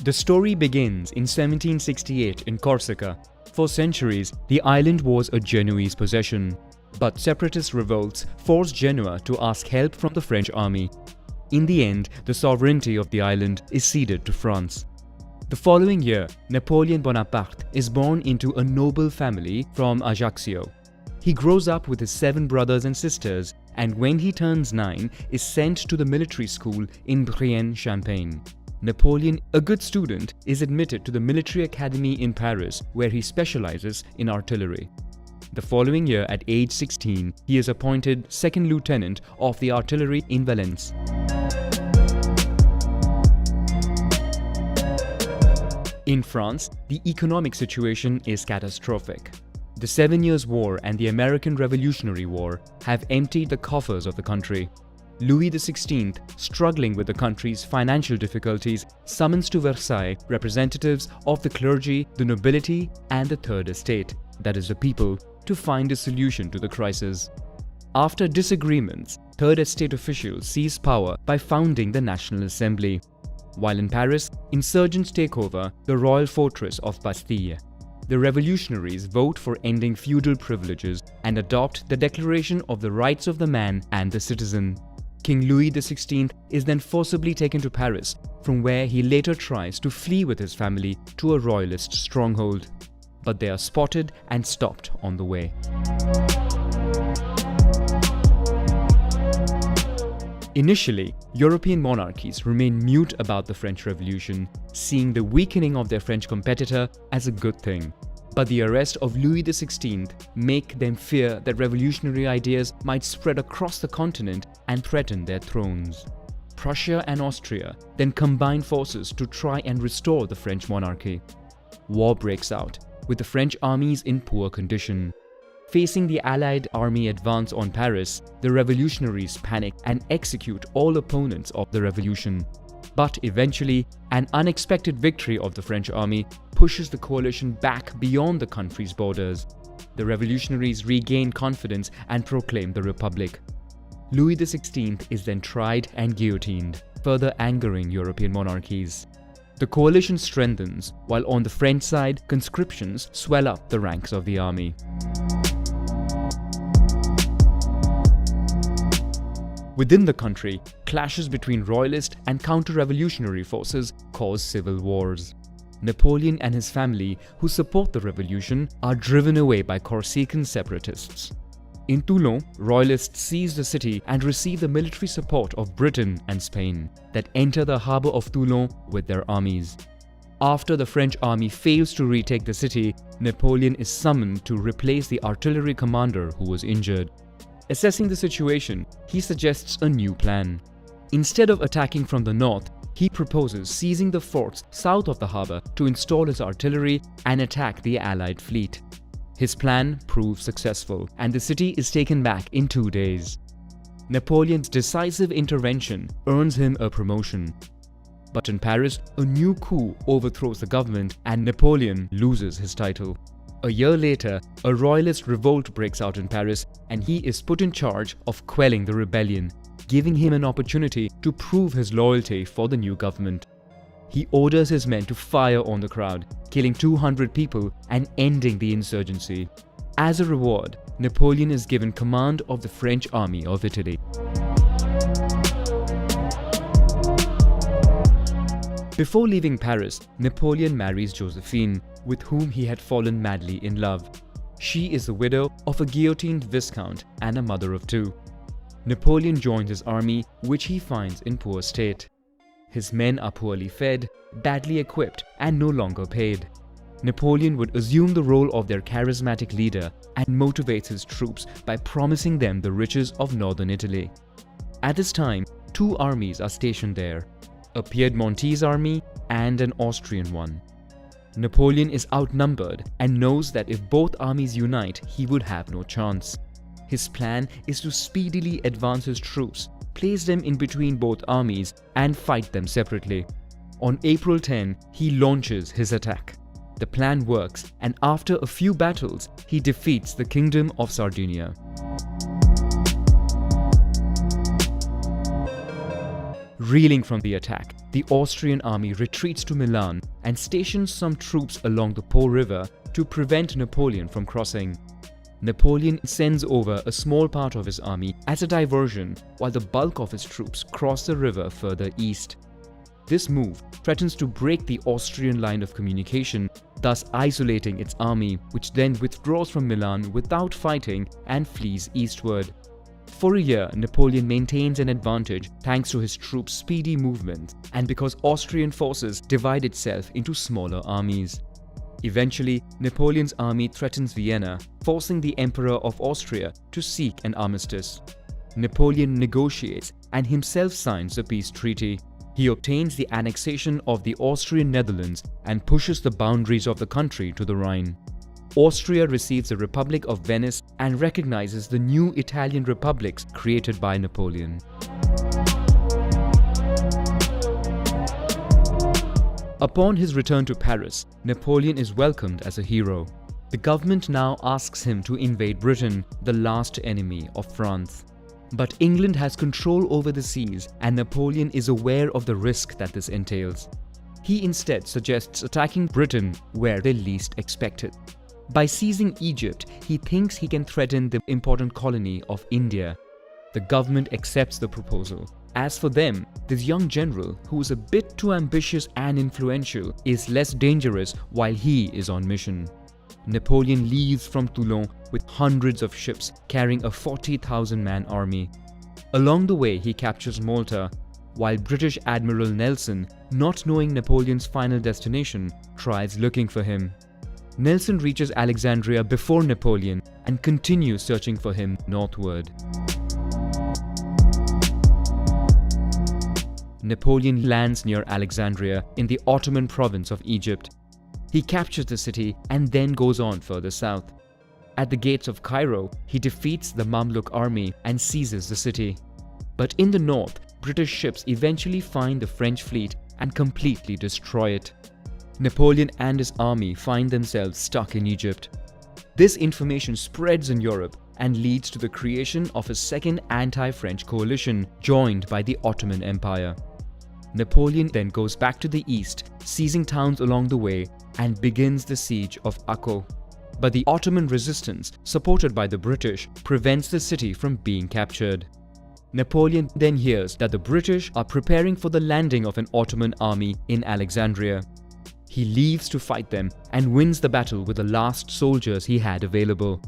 The story begins in 1768 in Corsica. For centuries, the island was a Genoese possession, but separatist revolts forced Genoa to ask help from the French army. In the end, the sovereignty of the island is ceded to France. The following year, Napoleon Bonaparte is born into a noble family from Ajaccio. He grows up with his 7 brothers and sisters, and when he turns 9, is sent to the military school in Brienne-Champagne. Napoleon, a good student, is admitted to the military academy in Paris, where he specializes in artillery. The following year, at age 16, he is appointed second lieutenant of the artillery in Valence. In France, the economic situation is catastrophic. The 7 Years' War and the American Revolutionary War have emptied the coffers of the country. Louis XVI, struggling with the country's financial difficulties, summons to Versailles representatives of the clergy, the nobility, and the Third Estate, that is the people, to find a solution to the crisis. After disagreements, Third Estate officials seize power by founding the National Assembly. While in Paris, insurgents take over the royal fortress of Bastille. The revolutionaries vote for ending feudal privileges and adopt the Declaration of the Rights of the Man and the Citizen. King Louis XVI is then forcibly taken to Paris, from where he later tries to flee with his family to a royalist stronghold. But they are spotted and stopped on the way. Initially, European monarchies remained mute about the French Revolution, seeing the weakening of their French competitor as a good thing. But the arrest of Louis XVI make them fear that revolutionary ideas might spread across the continent and threaten their thrones. Prussia and Austria then combine forces to try and restore the French monarchy. War breaks out, with the French armies in poor condition. Facing the Allied army advance on Paris, the revolutionaries panic and execute all opponents of the revolution. But eventually, an unexpected victory of the French army pushes the coalition back beyond the country's borders. The revolutionaries regain confidence and proclaim the Republic. Louis XVI is then tried and guillotined, further angering European monarchies. The coalition strengthens, while on the French side, conscriptions swell up the ranks of the army. Within the country, clashes between royalist and counter-revolutionary forces cause civil wars. Napoleon and his family, who support the revolution, are driven away by Corsican separatists. In Toulon, royalists seize the city and receive the military support of Britain and Spain, that enter the harbour of Toulon with their armies. After the French army fails to retake the city, Napoleon is summoned to replace the artillery commander who was injured. Assessing the situation, he suggests a new plan. Instead of attacking from the north, he proposes seizing the forts south of the harbour to install his artillery and attack the Allied fleet. His plan proves successful, and the city is taken back in 2 days. Napoleon's decisive intervention earns him a promotion. But in Paris, a new coup overthrows the government and Napoleon loses his title. A year later, a royalist revolt breaks out in Paris and he is put in charge of quelling the rebellion, giving him an opportunity to prove his loyalty for the new government. He orders his men to fire on the crowd, killing 200 people and ending the insurgency. As a reward, Napoleon is given command of the French army of Italy. Before leaving Paris, Napoleon marries Josephine, with whom he had fallen madly in love. She is the widow of a guillotined viscount and a mother of 2. Napoleon joins his army, which he finds in poor state. His men are poorly fed, badly equipped, and no longer paid. Napoleon would assume the role of their charismatic leader and motivates his troops by promising them the riches of northern Italy. At this time, 2 armies are stationed there, a Piedmontese army and an Austrian one. Napoleon is outnumbered and knows that if both armies unite, he would have no chance. His plan is to speedily advance his troops, place them in between both armies, and fight them separately. On April 10, he launches his attack. The plan works, and after a few battles, he defeats the Kingdom of Sardinia. Reeling from the attack, the Austrian army retreats to Milan and stations some troops along the Po River to prevent Napoleon from crossing. Napoleon sends over a small part of his army as a diversion while the bulk of his troops cross the river further east. This move threatens to break the Austrian line of communication, thus isolating its army, which then withdraws from Milan without fighting and flees eastward. For a year, Napoleon maintains an advantage thanks to his troops' speedy movement and because Austrian forces divide itself into smaller armies. Eventually, Napoleon's army threatens Vienna, forcing the Emperor of Austria to seek an armistice. Napoleon negotiates and himself signs a peace treaty. He obtains the annexation of the Austrian Netherlands and pushes the boundaries of the country to the Rhine. Austria receives the Republic of Venice and recognizes the new Italian republics created by Napoleon. Upon his return to Paris, Napoleon is welcomed as a hero. The government now asks him to invade Britain, the last enemy of France. But England has control over the seas and Napoleon is aware of the risk that this entails. He instead suggests attacking Britain where they least expect it. By seizing Egypt, he thinks he can threaten the important colony of India. The government accepts the proposal. As for them, this young general, who is a bit too ambitious and influential, is less dangerous while he is on mission. Napoleon leaves from Toulon with hundreds of ships carrying a 40,000-man army. Along the way, he captures Malta, while British Admiral Nelson, not knowing Napoleon's final destination, tries looking for him. Nelson reaches Alexandria before Napoleon and continues searching for him northward. Napoleon lands near Alexandria in the Ottoman province of Egypt. He captures the city and then goes on further south. At the gates of Cairo, he defeats the Mamluk army and seizes the city. But in the north, British ships eventually find the French fleet and completely destroy it. Napoleon and his army find themselves stuck in Egypt. This information spreads in Europe and leads to the creation of a second anti-French coalition joined by the Ottoman Empire. Napoleon then goes back to the east, seizing towns along the way, and begins the siege of Akko. But the Ottoman resistance, supported by the British, prevents the city from being captured. Napoleon then hears that the British are preparing for the landing of an Ottoman army in Alexandria. He leaves to fight them and wins the battle with the last soldiers he had available.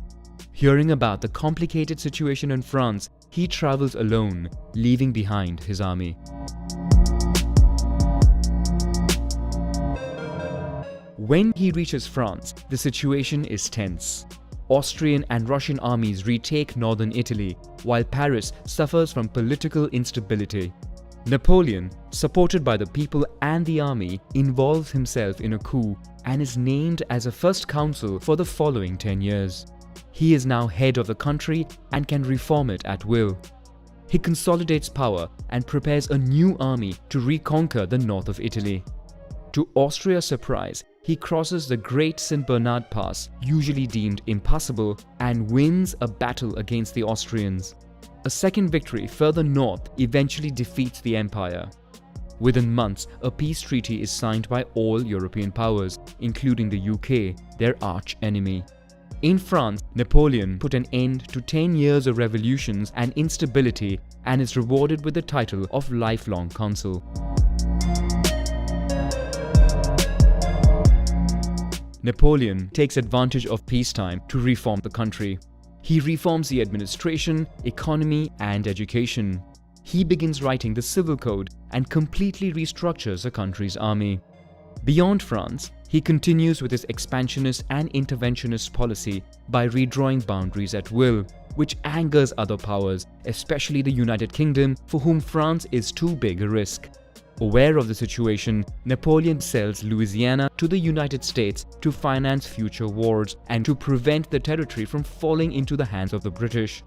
Hearing about the complicated situation in France, he travels alone, leaving behind his army. When he reaches France, the situation is tense. Austrian and Russian armies retake northern Italy, while Paris suffers from political instability. Napoleon, supported by the people and the army, involves himself in a coup and is named as a first consul for the following 10 years. He is now head of the country and can reform it at will. He consolidates power and prepares a new army to reconquer the north of Italy. To Austria's surprise, he crosses the Great St. Bernard Pass, usually deemed impassable, and wins a battle against the Austrians. A second victory further north eventually defeats the empire. Within months, a peace treaty is signed by all European powers, including the UK, their arch-enemy. In France, Napoleon put an end to 10 years of revolutions and instability and is rewarded with the title of lifelong consul. Napoleon takes advantage of peacetime to reform the country. He reforms the administration, economy, and education. He begins writing the civil code and completely restructures the country's army. Beyond France, he continues with his expansionist and interventionist policy by redrawing boundaries at will, which angers other powers, especially the United Kingdom, for whom France is too big a risk. Aware of the situation, Napoleon sells Louisiana to the United States to finance future wars and to prevent the territory from falling into the hands of the British.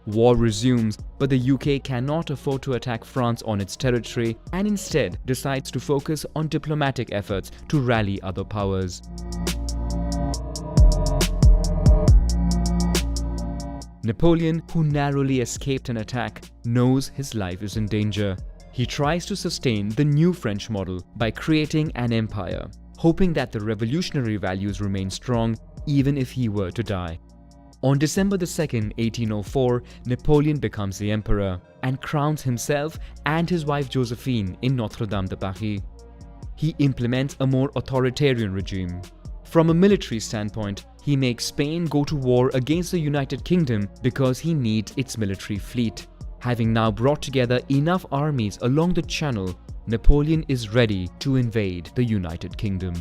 War resumes, but the UK cannot afford to attack France on its territory and instead decides to focus on diplomatic efforts to rally other powers. Napoleon, who narrowly escaped an attack, knows his life is in danger. He tries to sustain the new French model by creating an empire, hoping that the revolutionary values remain strong even if he were to die. On December 2nd, 1804, Napoleon becomes the emperor and crowns himself and his wife Josephine in Notre-Dame de Paris. He implements a more authoritarian regime. From a military standpoint, he makes Spain go to war against the United Kingdom because he needs its military fleet. Having now brought together enough armies along the Channel, Napoleon is ready to invade the United Kingdom.